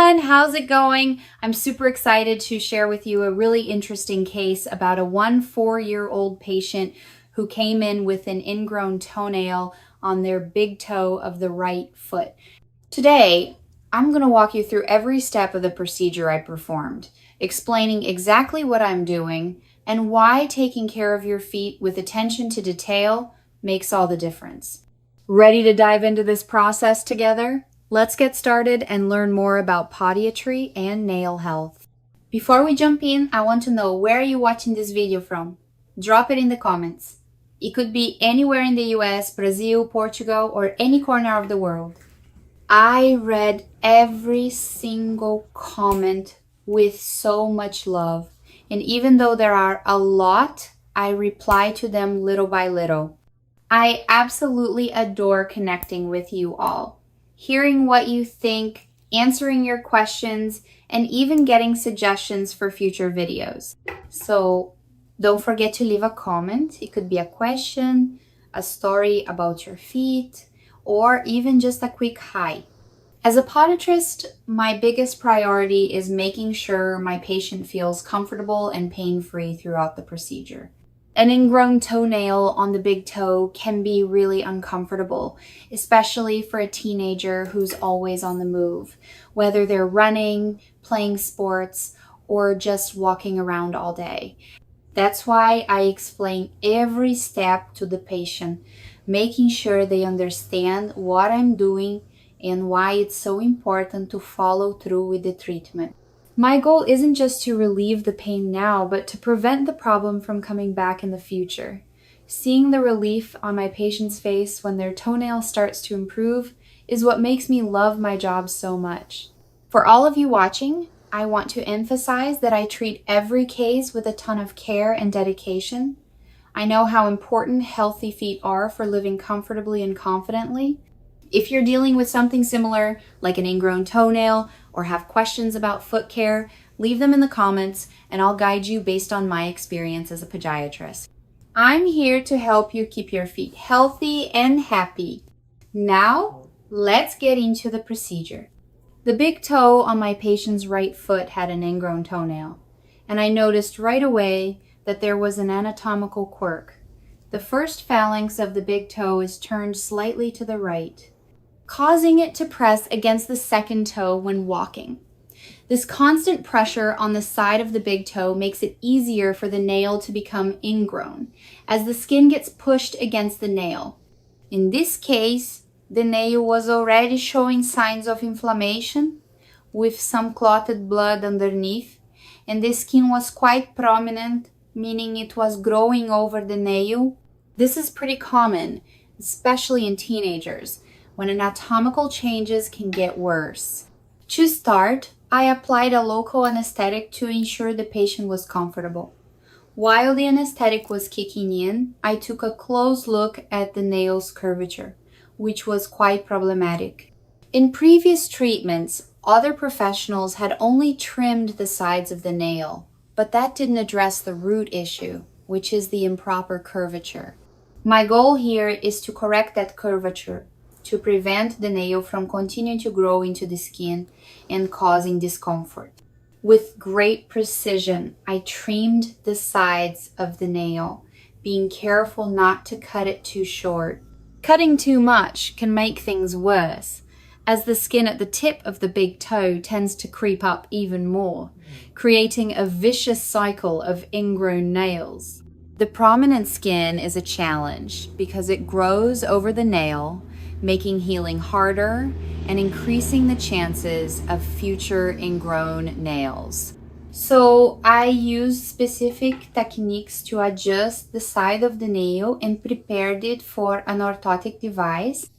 everyone, how's it going? I'm super excited to share with you a really interesting case about a 4-year-old patient who came in with an ingrown toenail on their big toe of the right foot. Today, I'm going to walk you through every step of the procedure I performed, explaining exactly what I'm doing and why taking care of your feet with attention to detail makes all the difference. Ready to dive into this process together? Let's get started and learn more about podiatry and nail health. Before we jump in, I want to know, where are you watching this video from? Drop it in the comments. It could be anywhere in the US, Brazil, Portugal, or any corner of the world. I read every single comment with so much love, and even though there are a lot, I reply to them little by little. I absolutely adore connecting with you all, hearing what you think, answering your questions, and even getting suggestions for future videos. So don't forget to leave a comment. It could be a question, a story about your feet, or even just a quick hi. As a podiatrist, my biggest priority is making sure my patient feels comfortable and pain-free throughout the procedure. An ingrown toenail on the big toe can be really uncomfortable, especially for a teenager who's always on the move, whether they're running, playing sports, or just walking around all day. That's why I explain every step to the patient, making sure they understand what I'm doing and why it's so important to follow through with the treatment. My goal isn't just to relieve the pain now, but to prevent the problem from coming back in the future. Seeing the relief on my patient's face when their toenail starts to improve is what makes me love my job so much. For all of you watching, I want to emphasize that I treat every case with a ton of care and dedication. I know how important healthy feet are for living comfortably and confidently. If you're dealing with something similar, like an ingrown toenail, or have questions about foot care, leave them in the comments and I'll guide you based on my experience as a podiatrist. I'm here to help you keep your feet healthy and happy. Now, let's get into the procedure. The big toe on my patient's right foot had an ingrown toenail, and I noticed right away that there was an anatomical quirk. The first phalanx of the big toe is turned slightly to the right, causing it to press against the second toe when walking. This constant pressure on the side of the big toe makes it easier for the nail to become ingrown, as the skin gets pushed against the nail. In this case, the nail was already showing signs of inflammation, with some clotted blood underneath, and the skin was quite prominent, meaning it was growing over the nail. This is pretty common, especially in teenagers, when anatomical changes can get worse. To start, I applied a local anesthetic to ensure the patient was comfortable. While the anesthetic was kicking in, I took a close look at the nail's curvature, which was quite problematic. In previous treatments, other professionals had only trimmed the sides of the nail, but that didn't address the root issue, which is the improper curvature. My goal here is to correct that curvature, to prevent the nail from continuing to grow into the skin and causing discomfort. With great precision, I trimmed the sides of the nail, being careful not to cut it too short. Cutting too much can make things worse, as the skin at the tip of the big toe tends to creep up even more, creating a vicious cycle of ingrown nails. The prominent skin is a challenge because it grows over the nail, making healing harder and increasing the chances of future ingrown nails. So I use specific techniques to adjust the side of the nail and prepared it for an orthotic device.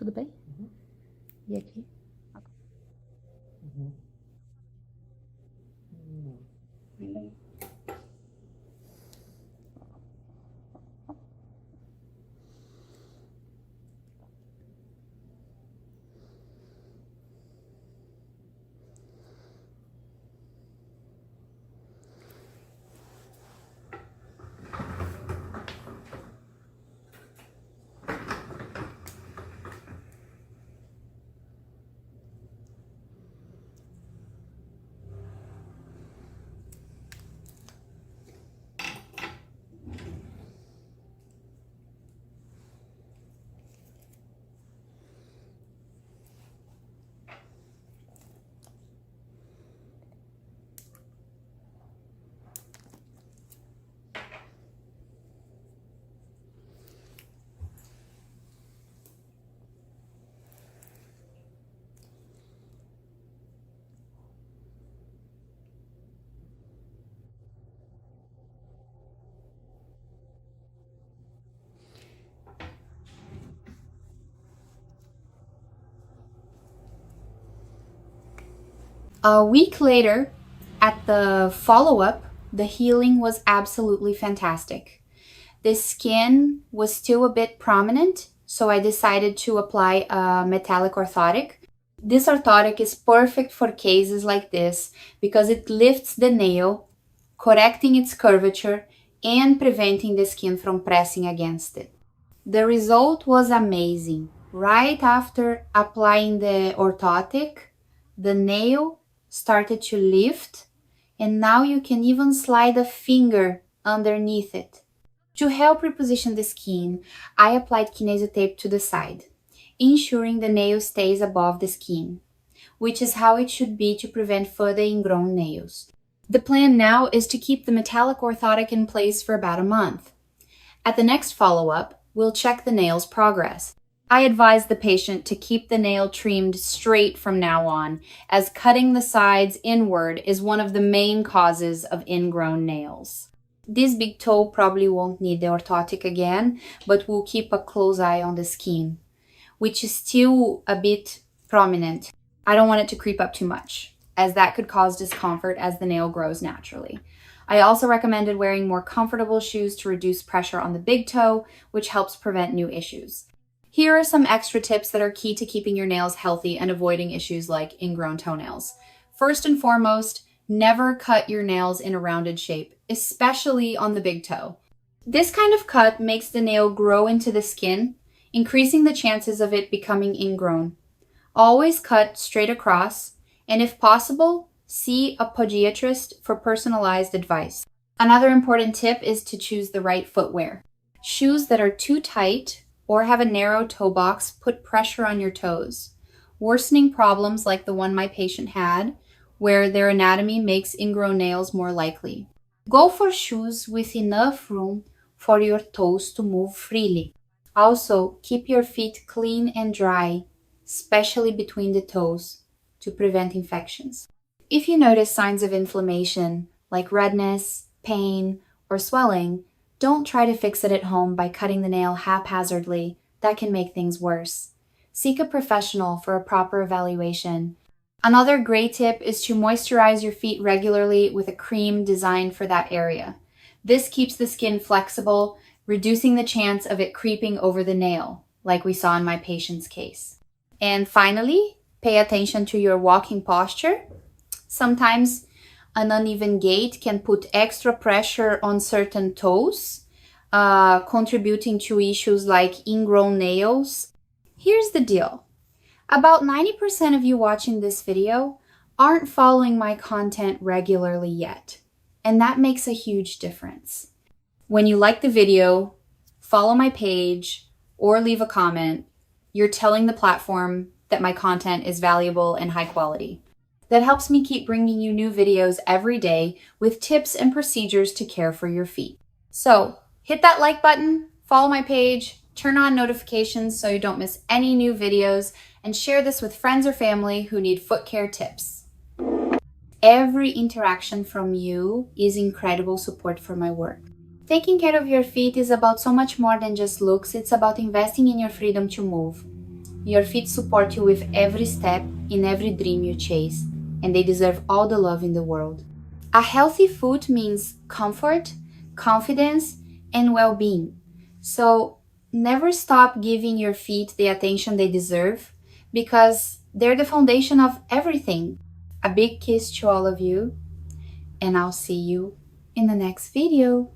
Tudo bem? E aqui? A week later, at the follow-up, the healing was absolutely fantastic. The skin was still a bit prominent, so I decided to apply a metallic orthotic. This orthotic is perfect for cases like this because it lifts the nail, correcting its curvature and preventing the skin from pressing against it. The result was amazing. Right after applying the orthotic, the nail started to lift, and now you can even slide a finger underneath it. To help reposition the skin, I applied kinesio tape to the side, ensuring the nail stays above the skin, which is how it should be to prevent further ingrown nails. The plan now is to keep the metallic orthotic in place for about a month. At the next follow-up, we'll check the nail's progress. I advise the patient to keep the nail trimmed straight from now on, as cutting the sides inward is one of the main causes of ingrown nails. This big toe probably won't need the orthotic again, but we'll keep a close eye on the skin, which is still a bit prominent. I don't want it to creep up too much, as that could cause discomfort as the nail grows naturally. I also recommended wearing more comfortable shoes to reduce pressure on the big toe, which helps prevent new issues. Here are some extra tips that are key to keeping your nails healthy and avoiding issues like ingrown toenails. First and foremost, never cut your nails in a rounded shape, especially on the big toe. This kind of cut makes the nail grow into the skin, increasing the chances of it becoming ingrown. Always cut straight across, and if possible, see a podiatrist for personalized advice. Another important tip is to choose the right footwear. Shoes that are too tight or have a narrow toe box put pressure on your toes, worsening problems like the one my patient had, where their anatomy makes ingrown nails more likely. Go for shoes with enough room for your toes to move freely. Also, keep your feet clean and dry, especially between the toes, to prevent infections. If you notice signs of inflammation, like redness, pain, or swelling, don't try to fix it at home by cutting the nail haphazardly. That can make things worse. Seek a professional for a proper evaluation. Another great tip is to moisturize your feet regularly with a cream designed for that area. This keeps the skin flexible, reducing the chance of it creeping over the nail, like we saw in my patient's case. And finally, pay attention to your walking posture. Sometimes an uneven gait can put extra pressure on certain toes, contributing to issues like ingrown nails. Here's the deal. About 90% of you watching this video aren't following my content regularly yet, and that makes a huge difference. When you like the video, follow my page, or leave a comment, you're telling the platform that my content is valuable and high quality. That helps me keep bringing you new videos every day with tips and procedures to care for your feet. So hit that like button, follow my page, turn on notifications so you don't miss any new videos, and share this with friends or family who need foot care tips. Every interaction from you is incredible support for my work. Taking care of your feet is about so much more than just looks. It's about investing in your freedom to move. Your feet support you with every step in every dream you chase, and they deserve all the love in the world. A healthy foot means comfort, confidence, and well-being. So never stop giving your feet the attention they deserve because they're the foundation of everything. A big kiss to all of you, and I'll see you in the next video.